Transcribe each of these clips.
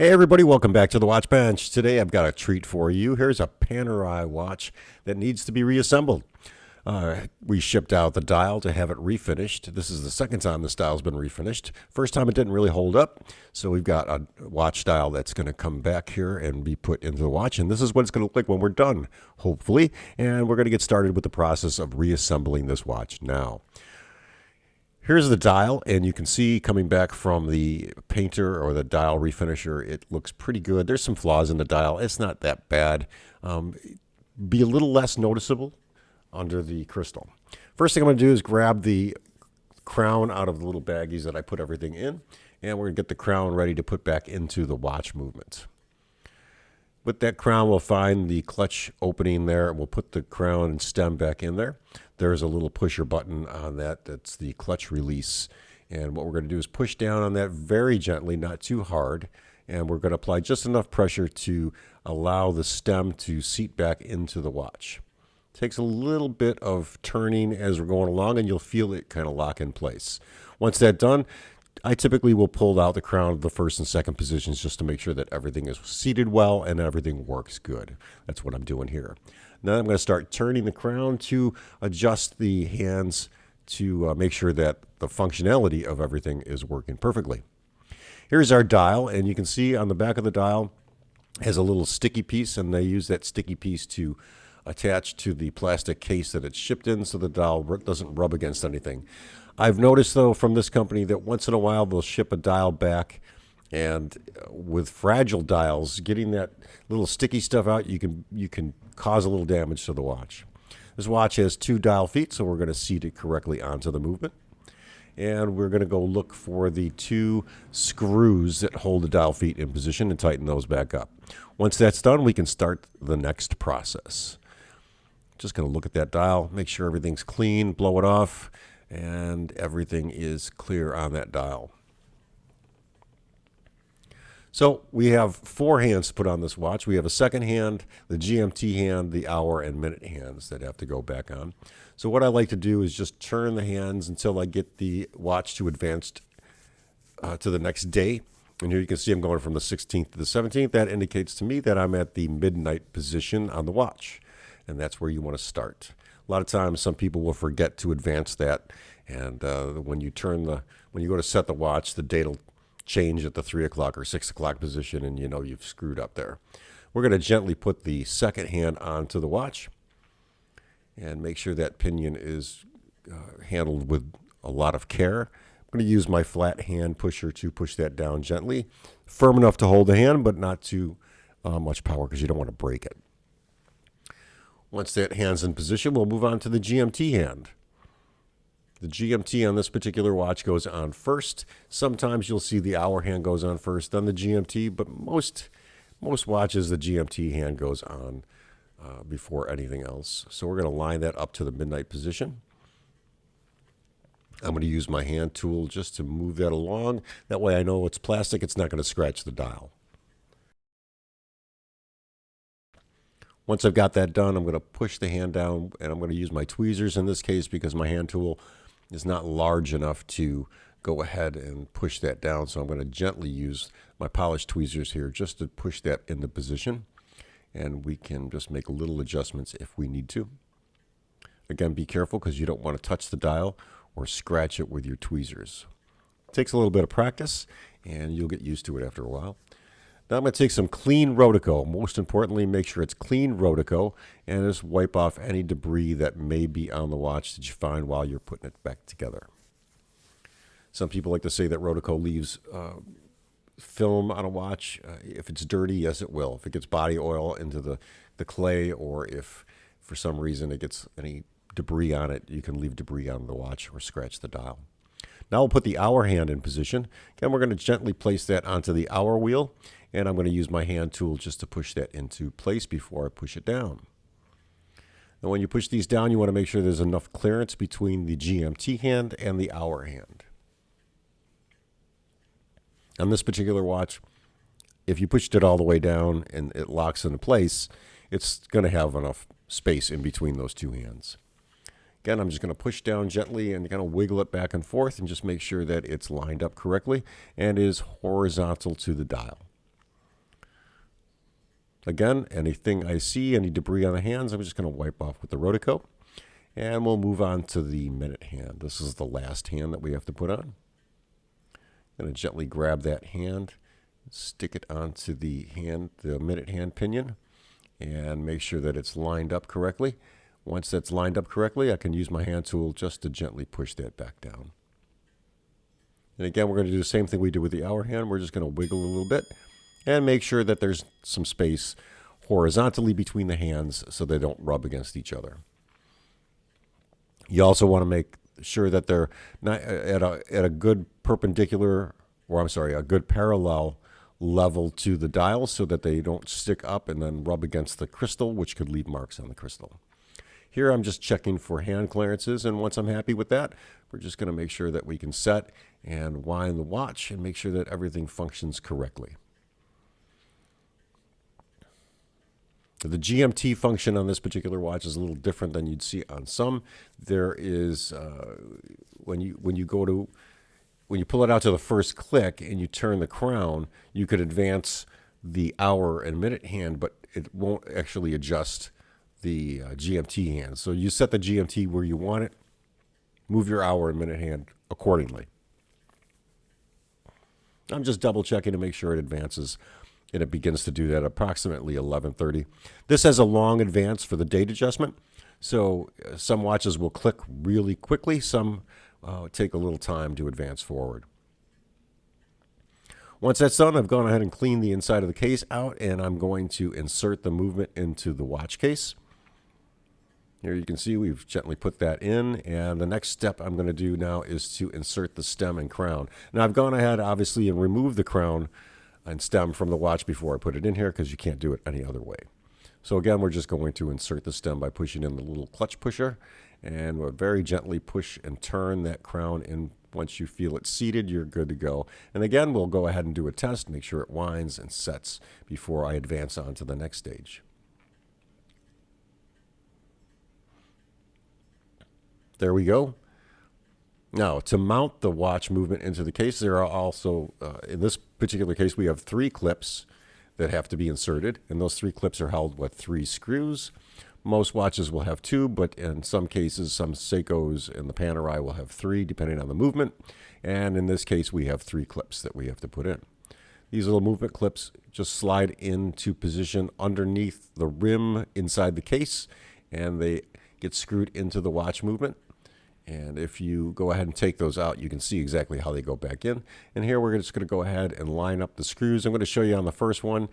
Hey everybody, welcome back to the Watch Bench. Today I've got a treat for you. Here's a Panerai watch that needs to be reassembled. We shipped out the dial to have it refinished. This is the second time this dial's been refinished. First time it didn't really hold up, so we've got a watch dial that's going to come back here and be put into the watch, and this is what it's going to look like when we're done, hopefully. And we're going to get started with the process of reassembling this watch now. Here's the dial, and you can see coming back from the painter or the dial refinisher, it looks pretty good. There's some flaws in the dial. It's not that bad. Be a little less noticeable under the crystal. First thing I'm going to do is grab the crown out of the little baggies that I put everything in, and we're going to get the crown ready to put back into the watch movement. With that crown, we'll find the clutch opening there. We'll put the crown and stem back in there. There's a little pusher button on that. That's the clutch release. And what we're going to do is push down on that very gently, not too hard. And we're going to apply just enough pressure to allow the stem to seat back into the watch. It takes a little bit of turning as we're going along, and you'll feel it kind of lock in place. Once that's done, I typically will pull out the crown of the first and second positions just to make sure that everything is seated well and everything works good. That's what I'm doing here. Now I'm going to start turning the crown to adjust the hands to make sure that the functionality of everything is working perfectly. Here's our dial, and you can see on the back of the dial has a little sticky piece, and they use that sticky piece to attach to the plastic case that it's shipped in so the dial doesn't rub against anything. I've noticed, though, from this company that once in a while they'll ship a dial back, and with fragile dials, getting that little sticky stuff out, you can cause a little damage to the watch. This watch has 2 dial feet, so we're going to seat it correctly onto the movement. And we're going to go look for the 2 screws that hold the dial feet in position and tighten those back up. Once that's done, we can start the next process. Just going to look at that dial, make sure everything's clean, blow it off, and everything is clear on that dial. So we have 4 hands to put on this watch. We have a second hand, the GMT hand, the hour and minute hands that have to go back on. So what I like to do is just turn the hands until I get the watch to advanced to the next day. And here you can see I'm going from the 16th to the 17th. That indicates to me that I'm at the midnight position on the watch. And that's where you want to start. A lot of times some people will forget to advance that. And when you go to set the watch, the date will change at the 3 o'clock or 6 o'clock position, and you know you've screwed up there. We're going to gently put the second hand onto the watch and make sure that pinion is handled with a lot of care. I'm going to use my flat hand pusher to push that down gently, firm enough to hold the hand, but not too much power because you don't want to break it. Once that hand's in position, we'll move on to the GMT hand. The GMT on this particular watch goes on first. Sometimes you'll see the hour hand goes on first, then the GMT, but most watches the GMT hand goes on before anything else. So we're going to line that up to the midnight position. I'm going to use my hand tool just to move that along. That way I know it's plastic, it's not going to scratch the dial. Once I've got that done, I'm going to push the hand down, and I'm going to use my tweezers in this case because my hand tool is not large enough to go ahead and push that down. So I'm going to gently use my polished tweezers here just to push that into position. And we can just make little adjustments if we need to. Again, be careful because you don't want to touch the dial or scratch it with your tweezers. It takes a little bit of practice, and you'll get used to it after a while. Now I'm going to take some clean Rotico. Most importantly, make sure it's clean Rotico and just wipe off any debris that may be on the watch that you find while you're putting it back together. Some people like to say that Rotico leaves film on a watch. If it's dirty, yes, it will. If it gets body oil into the clay, or if for some reason it gets any debris on it, you can leave debris on the watch or scratch the dial. Now we'll put the hour hand in position. Again, we're going to gently place that onto the hour wheel, and I'm going to use my hand tool just to push that into place before I push it down. And when you push these down, you want to make sure there's enough clearance between the GMT hand and the hour hand. On this particular watch, if you pushed it all the way down and it locks into place, it's going to have enough space in between those 2 hands. Again, I'm just going to push down gently and kind of wiggle it back and forth and just make sure that it's lined up correctly and is horizontal to the dial. Again, anything I see, any debris on the hands, I'm just going to wipe off with the Rotico. And we'll move on to the minute hand. This is the last hand that we have to put on. I'm going to gently grab that hand, stick it onto the minute hand pinion, and make sure that it's lined up correctly. Once that's lined up correctly, I can use my hand tool just to gently push that back down. And again, we're going to do the same thing we did with the hour hand. We're just going to wiggle a little bit and make sure that there's some space horizontally between the hands so they don't rub against each other. You also want to make sure that they're not at a good perpendicular, or I'm sorry, a good parallel level to the dial so that they don't stick up and then rub against the crystal, which could leave marks on the crystal. Here I'm just checking for hand clearances, and once I'm happy with that, we're just going to make sure that we can set and wind the watch and make sure that everything functions correctly. The GMT function on this particular watch is a little different than you'd see on some. There is when you pull it out to the first click and you turn the crown, you could advance the hour and minute hand, but it won't actually adjust the GMT hand. So you set the GMT where you want it, move your hour and minute hand accordingly. I'm just double checking to make sure it advances, and it begins to do that approximately 11:30. This has a long advance for the date adjustment, so some watches will click really quickly, some take a little time to advance forward. Once that's done, I've gone ahead and cleaned the inside of the case out, and I'm going to insert the movement into the watch case. Here you can see we've gently put that in, and the next step I'm going to do now is to insert the stem and crown. Now I've gone ahead, obviously, and removed the crown and stem from the watch before I put it in here because you can't do it any other way. So again, we're just going to insert the stem by pushing in the little clutch pusher, and we'll very gently push and turn that crown in. Once you feel it seated, you're good to go. And again, we'll go ahead and do a test, make sure it winds and sets before I advance on to the next stage. There we go. Now, to mount the watch movement into the case, there are also, in this particular case, we have 3 clips that have to be inserted, and those 3 clips are held with 3 screws. Most watches will have 2, but in some cases, some Seikos and the Panerai will have 3, depending on the movement. And in this case, we have 3 clips that we have to put in. These little movement clips just slide into position underneath the rim inside the case, and they get screwed into the watch movement. And if you go ahead and take those out, you can see exactly how they go back in. And here we're just going to go ahead and line up the screws. I'm going to show you on the first one.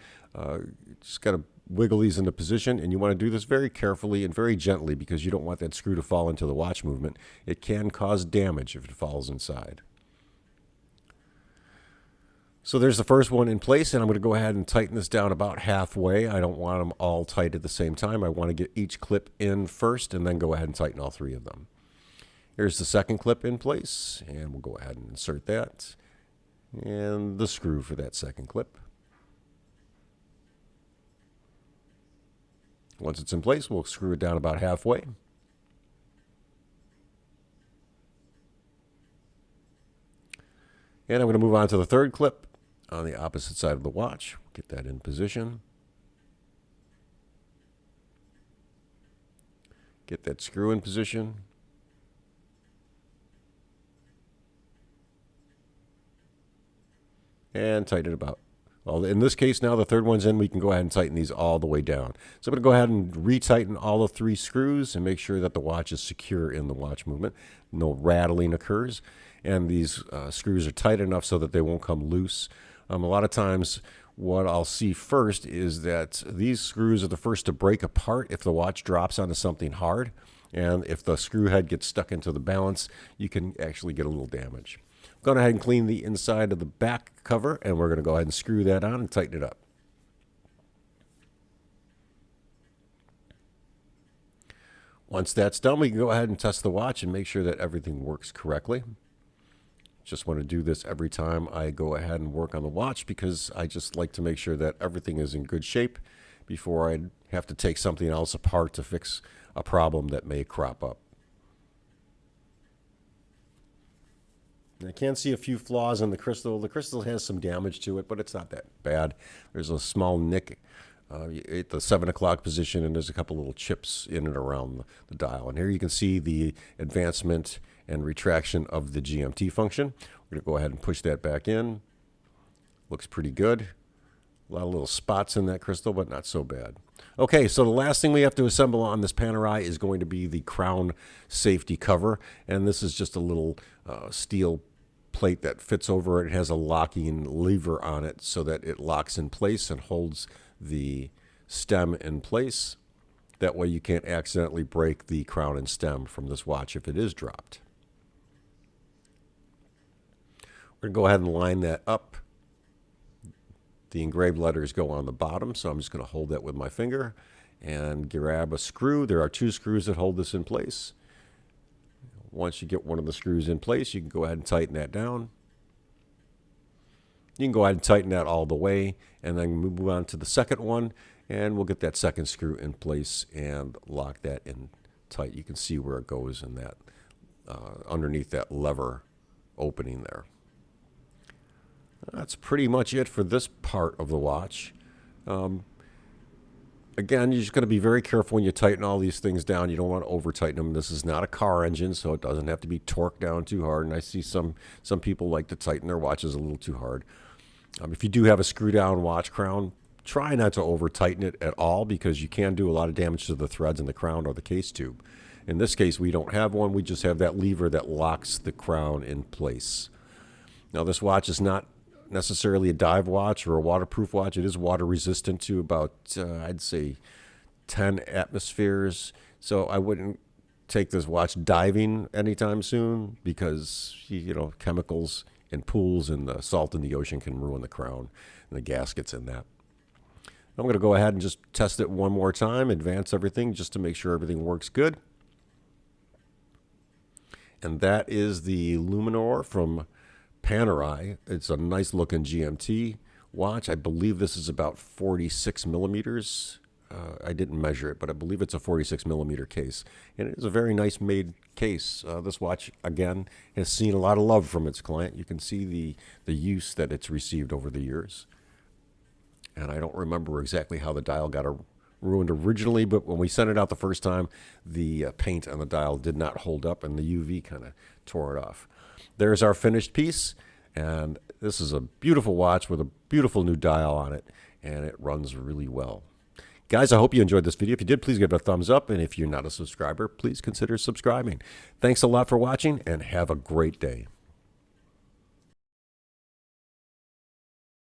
Just got to wiggle these into position, and you want to do this very carefully and very gently because you don't want that screw to fall into the watch movement. It can cause damage if it falls inside. So there's the first one in place, and I'm going to go ahead and tighten this down about halfway. I don't want them all tight at the same time. I want to get each clip in first and then go ahead and tighten all 3 of them. Here's the second clip in place, and we'll go ahead and insert that, and the screw for that second clip. Once it's in place, we'll screw it down about halfway. And I'm going to move on to the third clip on the opposite side of the watch. Get that in position. Get that screw in position. And tighten it about. Well, in this case now, the third one's in. We can go ahead and tighten these all the way down. So I'm going to go ahead and retighten all the 3 screws and make sure that the watch is secure in the watch movement. No rattling occurs. And these screws are tight enough so that they won't come loose. A lot of times what I'll see first is that these screws are the first to break apart if the watch drops onto something hard. And if the screw head gets stuck into the balance, you can actually get a little damage. I'm going ahead and clean the inside of the back cover, and we're going to go ahead and screw that on and tighten it up. Once that's done, we can go ahead and test the watch and make sure that everything works correctly. Just want to do this every time I go ahead and work on the watch because I just like to make sure that everything is in good shape before I have to take something else apart to fix a problem that may crop up. I can see a few flaws in the crystal. The crystal has some damage to it, but it's not that bad. There's a small nick at the 7 o'clock position, and there's a couple little chips in and around the dial. And here you can see the advancement and retraction of the GMT function. We're going to go ahead and push that back in. Looks pretty good. A lot of little spots in that crystal, but not so bad. Okay, so the last thing we have to assemble on this Panerai is going to be the crown safety cover. And this is just a little steel plate that fits over it. It has a locking lever on it so that it locks in place and holds the stem in place. That way you can't accidentally break the crown and stem from this watch if it is dropped. We're going to go ahead and line that up. The engraved letters go on the bottom, so I'm just going to hold that with my finger and grab a screw. There are 2 screws that hold this in place. Once you get one of the screws in place, you can go ahead and tighten that down. You can go ahead and tighten that all the way, and then move on to the second one, and we'll get that second screw in place and lock that in tight. You can see where it goes in that underneath that lever opening there. That's pretty much it for this part of the watch. Again, you're just going to be very careful when you tighten all these things down. You don't want to over tighten them. This is not a car engine, so it doesn't have to be torqued down too hard. And I see some people like to tighten their watches a little too hard. If you do have a screw down watch crown, try not to over tighten it at all, because you can do a lot of damage to the threads in the crown or the case tube. In this case, we don't have one. We just have that lever that locks the crown in place. Now, this watch is not necessarily a dive watch or a waterproof watch. It is water resistant to about, I'd say, 10 atmospheres. So I wouldn't take this watch diving anytime soon, because, chemicals in pools and the salt in the ocean can ruin the crown and the gaskets in that. I'm going to go ahead and just test it one more time, advance everything just to make sure everything works good. And that is the Luminor from Panerai. It's a nice looking GMT watch. I believe this is about 46 millimeters. I didn't measure it, but I believe it's a 46 millimeter case. And it is a very nice made case. This watch, again, has seen a lot of love from its client. You can see the use that it's received over the years. And I don't remember exactly how the dial got ruined originally, but when we sent it out the first time, the paint on the dial did not hold up, and the UV kind of tore it off. There's our finished piece, and this is a beautiful watch with a beautiful new dial on it, and it runs really well. Guys, I hope you enjoyed this video. If you did, please give it a thumbs up, and if you're not a subscriber, please consider subscribing. Thanks a lot for watching, and have a great day.